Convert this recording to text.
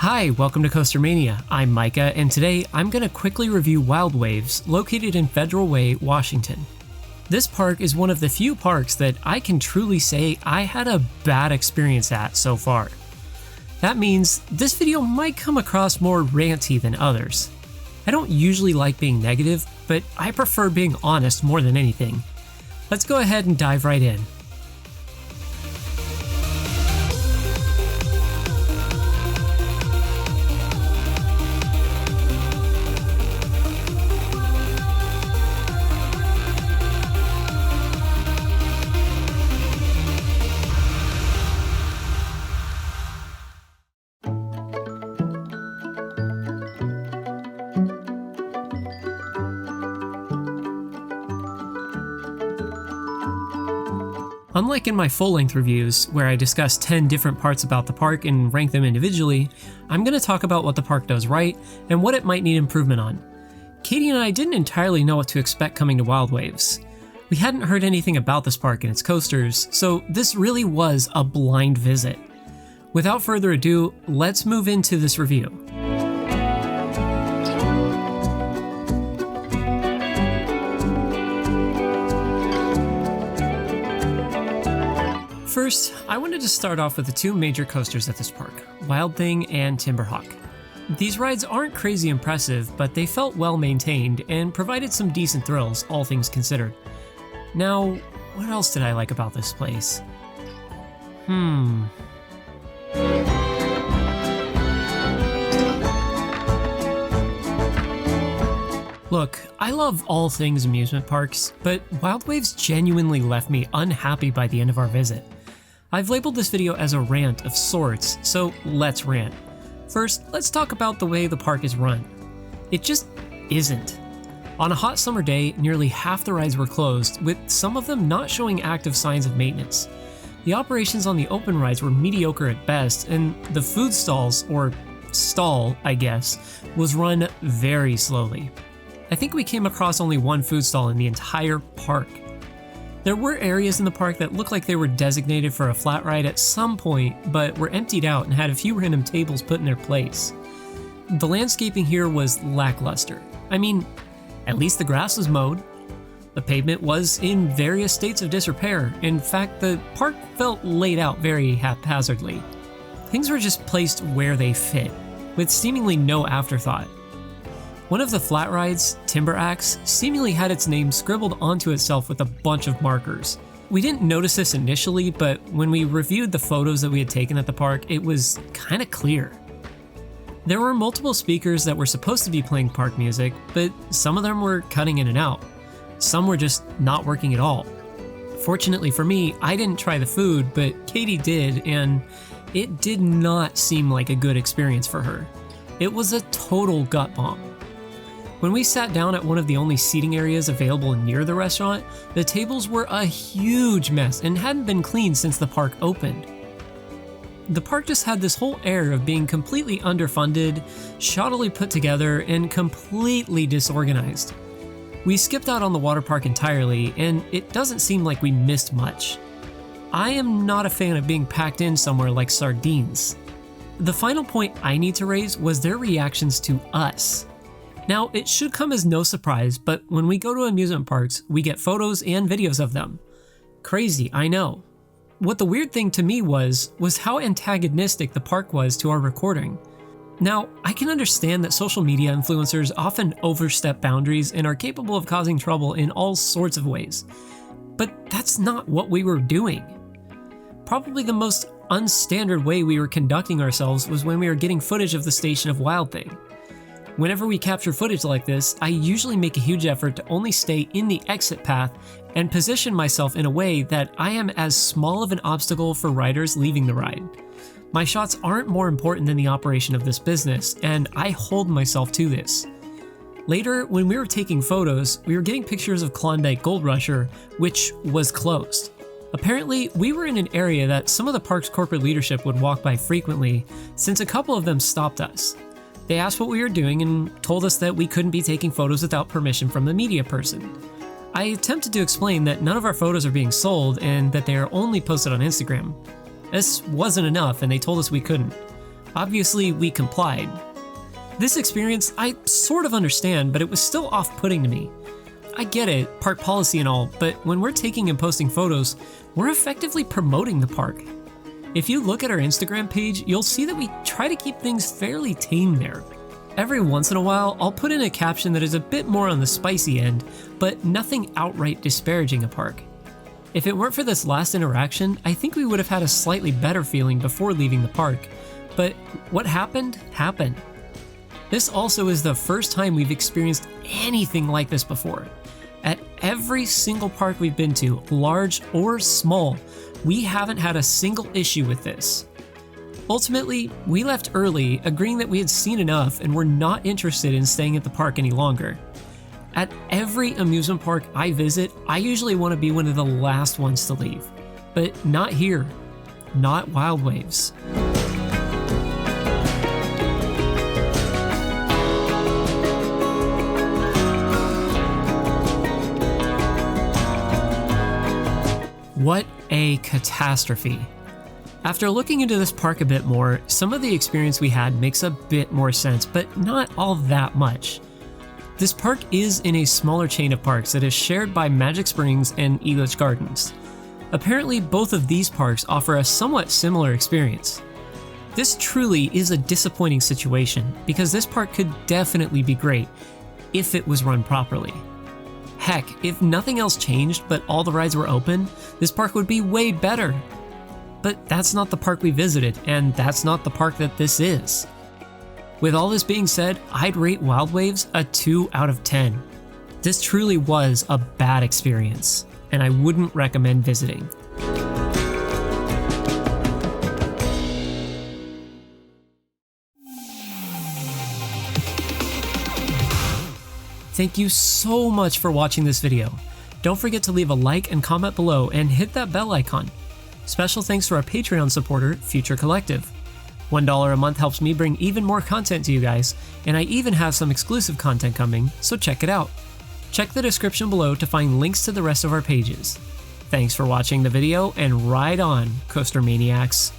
Hi, welcome to Coaster Mania. I'm Micah, and today I'm going to quickly review Wild Waves, located in Federal Way, Washington. This park is one of the few parks that I can truly say I had a bad experience at so far. That means this video might come across more ranty than others. I don't usually like being negative, but I prefer being honest more than anything. Let's go ahead and dive right in. Unlike in my full-length reviews, where I discuss 10 different parts about the park and rank them individually, I'm going to talk about what the park does right and what it might need improvement on. Katie and I didn't entirely know what to expect coming to Wild Waves. We hadn't heard anything about this park and its coasters, so this really was a blind visit. Without further ado, let's move into this review. First, I wanted to start off with the two major coasters at this park, Wild Thing and Timberhawk. These rides aren't crazy impressive, but they felt well maintained and provided some decent thrills, all things considered. Now, what else did I like about this place? Look, I love all things amusement parks, but Wild Waves genuinely left me unhappy by the end of our visit. I've labeled this video as a rant of sorts, so let's rant. First, let's talk about the way the park is run. It just isn't. On a hot summer day, nearly half the rides were closed, with some of them not showing active signs of maintenance. The operations on the open rides were mediocre at best, and the food stalls, or stall, I guess, was run very slowly. I think we came across only one food stall in the entire park. There were areas in the park that looked like they were designated for a flat ride at some point, but were emptied out and had a few random tables put in their place. The landscaping here was lackluster. I mean, at least the grass was mowed. The pavement was in various states of disrepair. In fact, the park felt laid out very haphazardly. Things were just placed where they fit, with seemingly no afterthought. One of the flat rides, Timber Axe, seemingly had its name scribbled onto itself with a bunch of markers. We didn't notice this initially, but when we reviewed the photos that we had taken at the park, it was kinda clear. There were multiple speakers that were supposed to be playing park music, but some of them were cutting in and out. Some were just not working at all. Fortunately for me, I didn't try the food, but Katie did, and it did not seem like a good experience for her. It was a total gut bomb. When we sat down at one of the only seating areas available near the restaurant, the tables were a huge mess and hadn't been cleaned since the park opened. The park just had this whole air of being completely underfunded, shoddily put together, and completely disorganized. We skipped out on the water park entirely, and it doesn't seem like we missed much. I am not a fan of being packed in somewhere like sardines. The final point I need to raise was their reactions to us. Now, it should come as no surprise, but when we go to amusement parks, we get photos and videos of them. Crazy, I know. What the weird thing to me was how antagonistic the park was to our recording. Now, I can understand that social media influencers often overstep boundaries and are capable of causing trouble in all sorts of ways. But that's not what we were doing. Probably the most unstandard way we were conducting ourselves was when we were getting footage of the station of Wild Thing. Whenever we capture footage like this, I usually make a huge effort to only stay in the exit path and position myself in a way that I am as small of an obstacle for riders leaving the ride. My shots aren't more important than the operation of this business, and I hold myself to this. Later, when we were taking photos, we were getting pictures of Klondike Gold Rusher, which was closed. Apparently, we were in an area that some of the park's corporate leadership would walk by frequently, since a couple of them stopped us. They asked what we were doing and told us that we couldn't be taking photos without permission from the media person. I attempted to explain that none of our photos are being sold and that they are only posted on Instagram. This wasn't enough and they told us we couldn't. Obviously, we complied. This experience I sort of understand, but it was still off-putting to me. I get it, park policy and all, but when we're taking and posting photos, we're effectively promoting the park. If you look at our Instagram page, you'll see that we try to keep things fairly tame there. Every once in a while, I'll put in a caption that is a bit more on the spicy end, but nothing outright disparaging a park. If it weren't for this last interaction, I think we would have had a slightly better feeling before leaving the park. But what happened, happened. This also is the first time we've experienced anything like this before. At every single park we've been to, large or small, we haven't had a single issue with this. Ultimately, we left early, agreeing that we had seen enough and were not interested in staying at the park any longer. At every amusement park I visit, I usually want to be one of the last ones to leave. But not here. Not Wild Waves. What a catastrophe. After looking into this park a bit more, some of the experience we had makes a bit more sense, but not all that much. This park is in a smaller chain of parks that is shared by Magic Springs and Elitch Gardens. Apparently, both of these parks offer a somewhat similar experience. This truly is a disappointing situation, because this park could definitely be great if it was run properly. Heck, if nothing else changed but all the rides were open, this park would be way better. But that's not the park we visited, and that's not the park that this is. With all this being said, I'd rate Wild Waves a 2 out of 10. This truly was a bad experience, and I wouldn't recommend visiting. Thank you so much for watching this video. Don't forget to leave a like and comment below and hit that bell icon. Special thanks to our Patreon supporter, Future Collective. $1 a month helps me bring even more content to you guys, and I even have some exclusive content coming, so check it out. Check the description below to find links to the rest of our pages. Thanks for watching the video, and ride on, Coaster Maniacs.